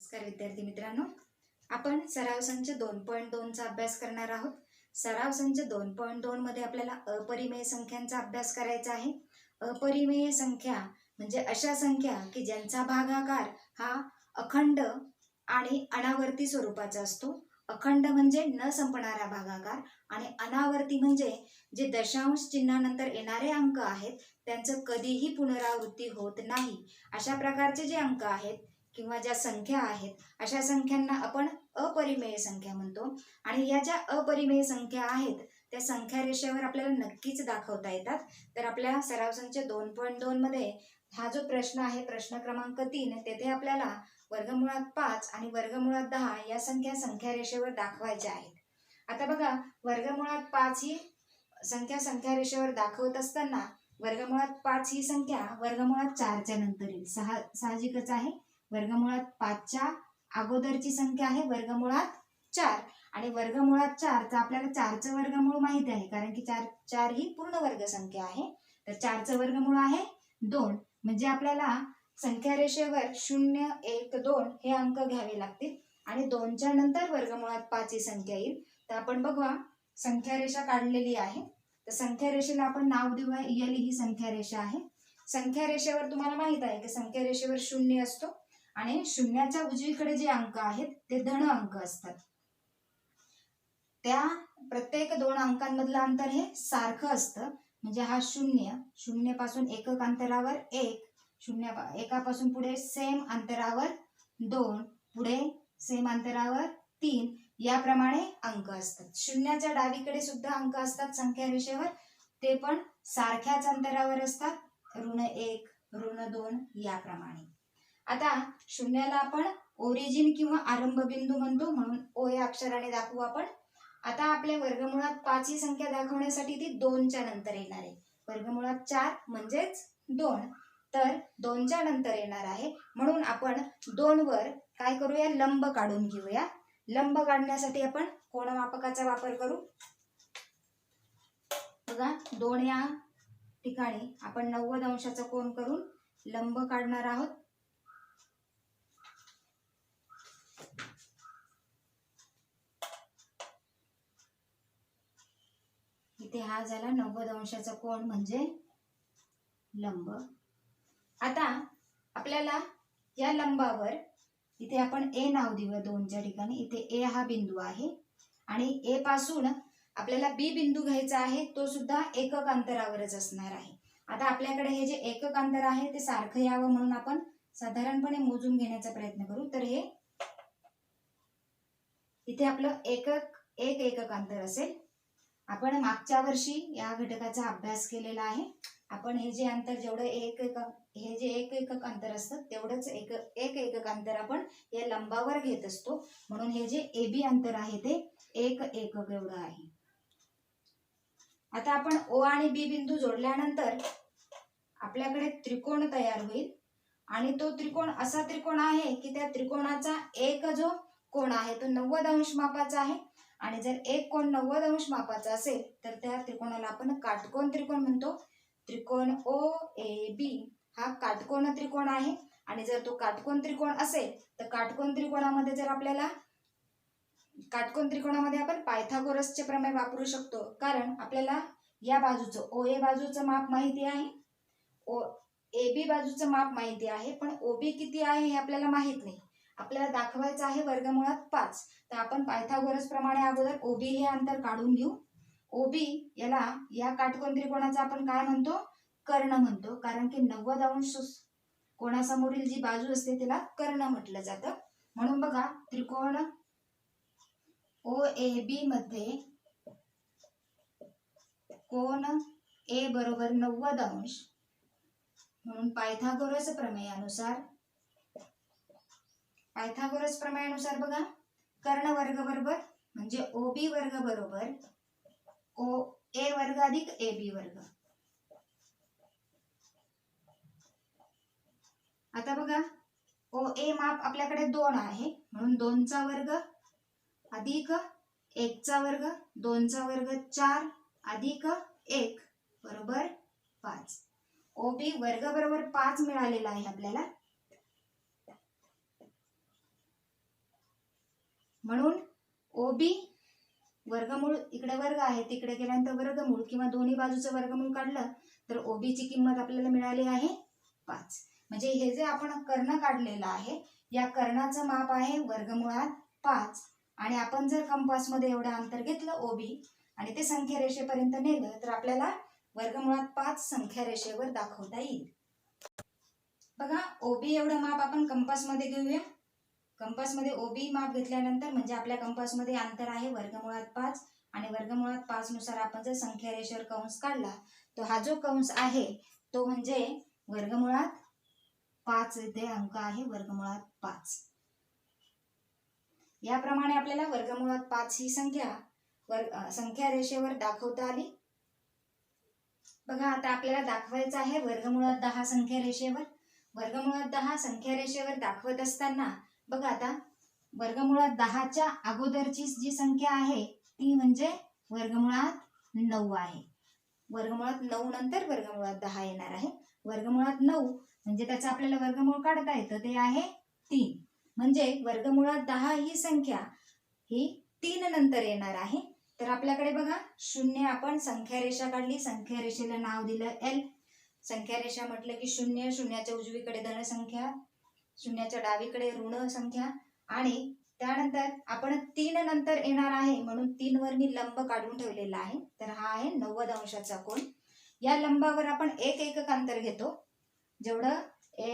नमस्कार विद्यार्थी मित्रांनो, आपण सराव संच 2.2 चा अभ्यास करणार आहोत। सराव संच 2.2 मध्ये आपल्याला अपरिमेय संख्यांचा अभ्यास करायचा आहे। अपरिमेय संख्या म्हणजे अशा संख्या की ज्यांचा भागाकार हा अखंड आणि अनावर्ती स्वरूपाचा असतो। अखंड म्हणजे न संपणारा भागाकार आणि अनावर्ती म्हणजे जे दशांश चिन्हानंतर येणारे अंक आहेत त्यांचं कधीही पुनरावृत्ती होत नाही। अशा प्रकारचे जे अंक आहेत किंवा ज्या संख्या आहेत अशा संख्यांना आपण अपरिमेय संख्या म्हणतो। आणि या ज्या अपरिमेय संख्या आहेत त्या संख्या रेषेवर आपल्याला नक्कीच दाखवता येतात। तर आपल्या सराव संच 2.2 मध्ये हा जो प्रश्न आहे, प्रश्न क्रमांक 3, तेथे आपल्याला वर्गमुळात 5 आणि वर्गमुळात 10 या संख्या रेषेवर दाखवायच्या आहेत। आता बघा, वर्गमुळात 5 ही संख्या रेषेवर दाखवत असताना वर्गमुळात 5 ही संख्या वर्गमुळात 4 च्या नंतर येईल। साहजिकच आहे, वर्गमुळात 5 च्या अगोदरची संख्या आहे वर्गमुळात 4 आणि वर्गमुळात 4 चा आपल्याला 4 चं वर्गमूळ माहिती आहे, कारण की 4 ही पूर्ण वर्ग संख्या आहे। तर 4 चं वर्गमूळ आहे 2, म्हणजे आपल्याला संख्या रेषेवर 0, 1, 2 हे अंक घ्यावे लागतील आणि 2 च्या नंतर वर्गमुळात 5 ही संख्या येईल। तर आपण बघूया, संख्या रेषा काढलेली आहे। तर संख्या रेषेला आपण नाव देऊया एल। ही संख्या रेषा आहे। संख्या रेषेवर तुम्हाला माहित आहे की संख्या रेषेवर 0 असतो आणि शून्याच्या उजवीकडे जे अंक आहेत ते धन अंक असतात। त्या प्रत्येक 2 अंकांमधलं अंतर हे सारखं असतं, म्हणजे हा 0 पासून एकक अंतरावर 1, 1 पासून पुढे सेम अंतरावर 2, पुढे सेम अंतरावर 3 याप्रमाणे अंक असतात। शून्याच्या डावीकडे सुद्धा अंक असतात संख्या रेषेवर, ते पण सारख्याच अंतरावर असतात, ऋण 1, ऋण 2 याप्रमाणे। आता शून्याला आपण ओरिजिन किंवा आरंभ बिंदू म्हणतो, म्हणून ओ या अक्षराने दाखवू आपण। आता आपल्या वर्गमुळात 5 ही संख्या दाखवण्यासाठी ती 2 च्या नंतर येणार आहे। वर्गमुळात 4 म्हणजेच 2, तर 2 च्या नंतर येणार आहे, म्हणून आपण 2 वर काय करूया, लंब काढून घेऊया। लंब काढण्यासाठी आपण कोनमापकाचा वापर करू। बघा, 2 या ठिकाणी आपण 90 अंशाचा कोन करून लंब काढणार आहोत। इथे हा झाला 90 अंशाचा कोन म्हणजे लंब। आता आपल्याला या लंबावर इथे आपण ए नाव देऊया 2 च्या ठिकाणी। इथे ए हा बिंदू आहे आणि ए पासून आपल्याला बी बिंदू घ्यायचा आहे, तो सुद्धा एकक अंतरावरच असणार आहे। आता आपल्याकडे हे जे एकक अंतर आहे ते सारखं यावं म्हणून आपण साधारणपणे मोजून घेण्याचा प्रयत्न करू। तर हे इथे आपलं एक एकक अंतर असेल। आपण मागच्या वर्षी या घटकाचा अभ्यास केलेला आहे। आपण हे जे अंतर जेवढं हे जे एक एकक अंतर असतं तेवढंच एक एकक अंतर आपण या लंबावर घेत असतो, म्हणून हे जे ए बी अंतर आहे ते 1 एकक एवढं आहे। आता आपण ओ आणि बी बिंदू जोडल्यानंतर आपल्याकडे त्रिकोण तयार होईल आणि तो त्रिकोण असा त्रिकोण आहे की त्या त्रिकोणाचा एक जो कोण आहे तो 90 अंश मापाचा आहे आणि जर एक कोण 90 अंश मापाचा असेल तर त्या त्रिकोणाला आपण काटकोन त्रिकोण म्हणतो। त्रिकोण ओ ए बी हा काटकोन त्रिकोण आहे आणि जर तो काटकोन त्रिकोण असेल तर काटकोन त्रिकोणामध्ये आपण पायथागोरसचे प्रमेय वापरू शकतो, कारण आपल्याला या बाजूचं ओ ए बाजूचं माप माहिती आहे, ओ ए बी बाजूचं माप माहिती आहे, पण ओ बी किती आहे हे आपल्याला माहित नाही। आपल्याला दाखवायचं आहे वर्गमुळात 5, तर आपण पायथागोरस प्रमाणे अगोदर ओ बी हे अंतर काढून घेऊ। ओ बी याला या काटकोन त्रिकोणाचा आपण काय म्हणतो, कर्ण म्हणतो, कारण की 90 अंश कोणासमोरील जी बाजू असते त्याला कर्ण म्हटलं जातं। म्हणून बघा, त्रिकोण ओ ए बी मध्ये कोन ए बरोबर 90 अंश, म्हणून पायथागोरस प्रमेयानुसार बघा, कर्ण वर्ग बरोबर म्हणजे ओ बी वर्ग बरोबर ओ ए वर्ग अधिक ए बी वर्ग। आता बघा, ओ ए माप आपल्याकडे 2 आहे, म्हणून 2 चा वर्ग अधिक 1 चा वर्ग, 2 चा वर्ग 4 अधिक 1 बरोबर 5। ओ बी वर्ग बरोबर 5 मिळालेला आहे आपल्याला। म्हणून ओबी वर्गमूळ, इकडे वर्ग आहे तिकडे गेल्यानंतर वर्गमूळ किंवा दोन्ही बाजूचं वर्गमूळ काढलं तर ओबीची किंमत आपल्याला मिळाली आहे 5. म्हणजे हे जे आपण कर्ण काढलेलं आहे या कर्णाचं माप आहे वर्गमुळात 5 आणि आपण जर कंपासमध्ये एवढं अंतर घेतलं ओबी आणि ते संख्या रेषेपर्यंत नेलं तर आपल्याला वर्गमुळात 5 संख्या रेषेवर दाखवता येईल. बघा ओबी एवढं माप आपण कंपासमध्ये घेऊया. कंपासमध्ये ओबी माप घेतल्यानंतर म्हणजे आपल्या कंपासमध्ये अंतर आहे वर्गमुळात 5 आणि वर्गमुळात 5 नुसार आपण जर संख्या रेषेवर कंस काढला तो हा जो कंस आहे तो म्हणजे वर्गमुळात 5 इथे अंक आहे वर्गमुळात 5. याप्रमाणे आपल्याला वर्गमुळात 5 ही संख्या रेषेवर दाखवता आली. बघा आता आपल्याला दाखवायचं आहे वर्गमुळात 10 संख्या रेषेवर. वर्गमुळात 10 संख्या रेषेवर दाखवत असताना बघा आता वर्गमुळात 10च्या अगोदरची जी संख्या आहे ती म्हणजे वर्गमुळात 9 आहे. वर्गमुळात 9 नंतर वर्गमुळात 10 येणार आहे. वर्गमुळात 9 म्हणजे त्याचा आपल्याला वर्गमूळ काढता येतं ते आहे 3. म्हणजे वर्गमुळात 10 ही संख्या ही 3 नंतर येणार आहे. तर आपल्याकडे बघा 0 आपण संख्या रेषा काढली. संख्या रेषेला नाव दिलं L. संख्या रेषा म्हटलं की 0, शून्याच्या उजवीकडे धन संख्या, शून्याच्या डावीकडे ऋण संख्या आणि त्यानंतर आपण 3 नंतर येणार आहे म्हणून 3 वर मी लंब काढून ठेवलेला आहे. तर हा आहे 90 अंशाचा कोन. या लंबावर आपण एक एकक अंतर घेतो. जेवढं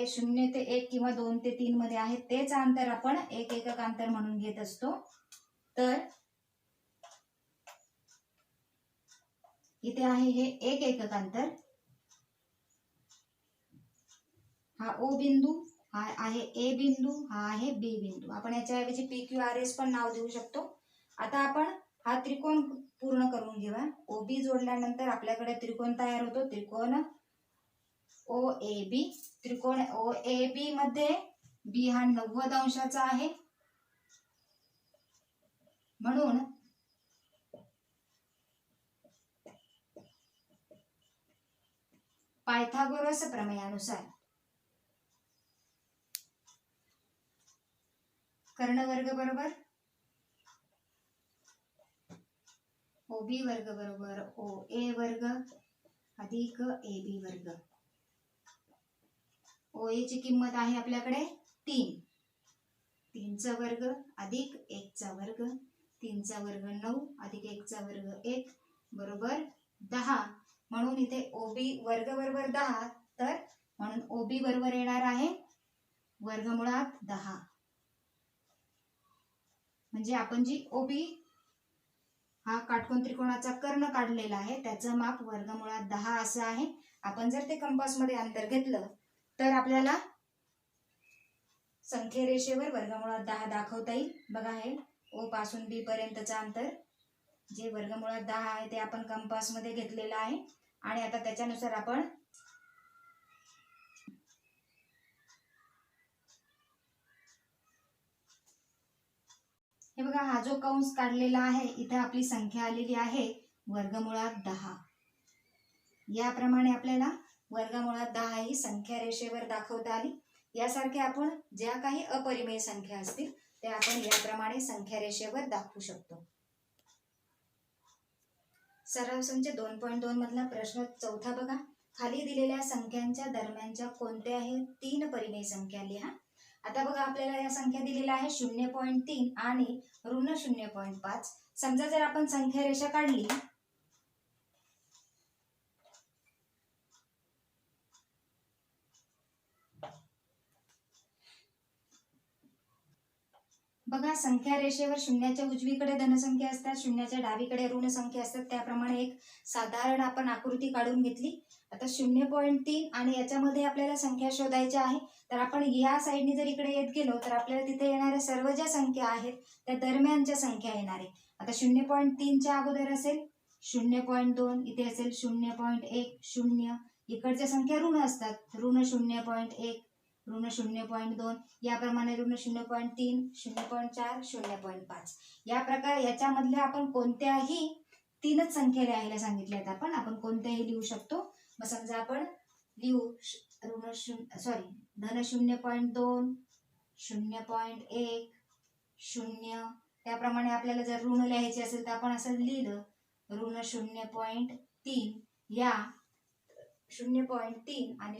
0 ते 1 किंवा 2 ते 3 मध्ये आहे तेच अंतर आपण एक एकक अंतर म्हणून घेत असतो. तर इथे आहे हे एक एकक अंतर. हा O बिंदू, हा आहे A बिंदू, हा आहे B बिंदू. आपण याच्याऐवजी PQRS पण नाव देऊ शकतो. आता आपण हा त्रिकोण पूर्ण करून घेऊया. OB जोडल्यानंतर आपल्याकडे त्रिकोण तयार होतो. त्रिकोण OAB. त्रिकोण OAB मध्ये B हा 90 अंशाचा आहे म्हणून पायथागोरस प्रमेयानुसार कर्ण वर्ग बरोबर OB वर्ग बरोबर OA वर्ग अधिक AB वर्ग. OA ची किंमत आहे आपल्याकडे 3. 3 चा वर्ग अधिक 1 चा वर्ग. 3 चा वर्ग 9 अधिक 1 चा वर्ग 1 बरोबर 10. म्हणून इथे OB वर्ग बरोबर 10 तर म्हणून OB बरोबर येणार आहे वर्गमुळात 10. म्हणजे आपण जी OB हा काटकोन त्रिकोणाचा कर्ण काढलेला आहे त्याचं माप वर्गमुळात 10 असं आहे. आपण जर ते कंपासमध्ये अंतर घेतलं तर आपल्याला संख्या रेषेवर वर्गमुळात 10 दाखवता येईल. बघा हे O पासून B पर्यंतचं अंतर जे वर्गमुळात 10 आहे ते आपण कंपासमध्ये घेतलेलं आहे आणि आता त्याच्यानुसार आपण हे बघा हा जो कंस काढलेला आहे इथे आपली संख्या आलेली आहे वर्गमुळात 10. याप्रमाणे आपल्याला वर्गमुळात 10 ही संख्या रेषेवर दाखवता आली. यासारखे आपण ज्या काही अपरिमेय संख्या असतील ते आपण याप्रमाणे संख्या रेषेवर दाखवू शकतो. सराव संच 2.2 मधला प्रश्न 4 बघा. खाली दिलेल्या संख्यांच्या दरम्यानच्या कोणत्याही 3 परिमेय संख्या लिहा. आता बघा आपल्याला या संख्या दिलेल्या आहे 0.3 आणि ऋण 0.5. समजा जर आपण संख्या रेषा काढली बघा संख्या रेषेवर शून्याच्या उजवीकडे धनसंख्या असतात, शून्याच्या डावीकडे ऋण संख्या असतात. त्याप्रमाणे एक साधारण आपण आकृती काढून घेतली. आता 0.3 आणि याच्यामध्ये आपल्याला संख्या शोधायच्या आहे. तर आपण या साईडने जर इकडे येत गेलो तर आपल्याला तिथे येणाऱ्या सर्व ज्या संख्या आहेत त्या दरम्यानच्या संख्या येणार आहे. आता 0.3 च्या अगोदर असेल 0.2, इथे असेल 0.1, 0. इकडच्या संख्या ऋण असतात, ऋण 0.1, ऋण 0.2, याप्रमाणे ऋण 0.3, 0.4, 0.5. या प्रकारे याच्यामधल्या आपण कोणत्याही 3च संख्या लिहायला सांगितल्यात. आपण कोणत्याही लिहू शकतो. मग समजा आपण लिहू धन 0.2, 0.1, 0, त्याप्रमाणे आपल्याला जर ऋण लिहायचे असेल तर आपण असं लिहिलं, ऋण 0.3 या 0.3 आणि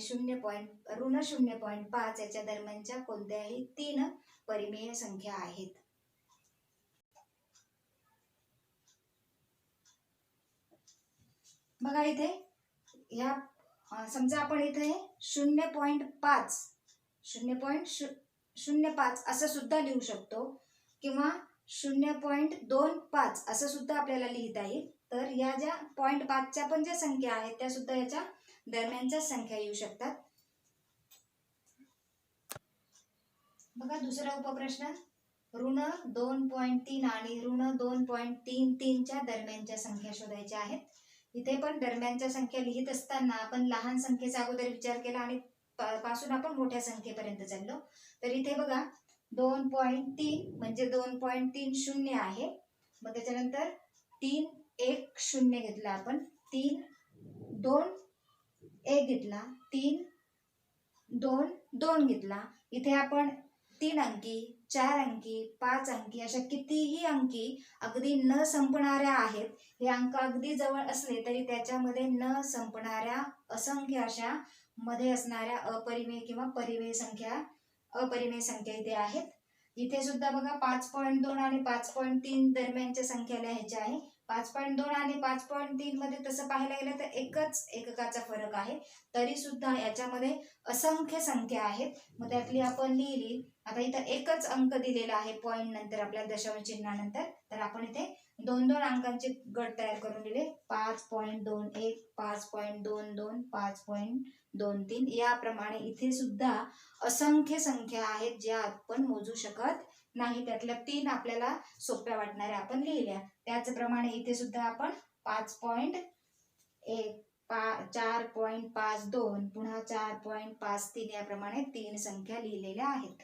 ऋण 0.5 याच्या दरम्यानच्या कोणत्याही 3 परिमेय संख्या आहेत. बघा इथे या समजा आपण इथे 0.5 असं सुद्धा लिहू शकतो किंवा 0.25 असं सुद्धा आपल्याला लिहिता येईल. तर या ज्या 0.5च्या पण ज्या संख्या आहेत त्या सुद्धा याच्या दरम्यानच्या संख्या येऊ शकतात. बघा दुसरा उपप्रश्न, ऋण 2.3 आणि ऋण 2.33च्या दरम्यानच्या संख्या शोधायच्या आहेत. इथे पण दरम्यानच्या संख्या लिहित असताना आपण लहान संख्येचा अगोदर विचार केला आणि पासून आपण मोठ्या संख्येपर्यंत चाललो. तर इथे बघा 2.3 म्हणजे 2.30 आहे. मग त्याच्यानंतर 3 1 0 घेतला आपण, 3 2 1 घेतला, 3 2 2 घेतला. इथे आपण 3 अंकी, 4 अंकी, 5 अंकी अशा कितीही अंकी अगदी न संपणाऱ्या आहेत. हे अंक अगदी जवळ असले तरी त्याच्यामध्ये न संपणाऱ्या असंख्य अशा मध्ये असणाऱ्या अपरिमेय किंवा परिमेय संख्या इथे आहेत. इथे सुद्धा बघा 5.2 आणि 5.3 दरम्यानच्या संख्या लिहायच्या आहे. 5.2 आणि 5.3 मध्ये तसं पाहायला गेलं तर एकच एककाचा फरक आहे, तरी सुद्धा याच्यामध्ये असंख्य संख्या आहेत. मग त्यातली आपण लिहिली. आता इथं एकच अंक दिलेला आहे पॉइंट नंतर आपल्या दशांश चिन्हानंतर, तर आपण इथे 2-2 अंकांचे गट तयार करून दिले. 5.21 5.22 5.23 याप्रमाणे इथे सुद्धा असंख्य संख्या आहेत ज्या आपण मोजू शकत नाही. त्यातल्या 3 आपल्याला सोप्या वाटणाऱ्या आपण लिहिल्या. त्याचप्रमाणे इथे सुद्धा आपण 5.1 4.52 पुन्हा 4.53 याप्रमाणे 3 संख्या लिहिलेल्या आहेत.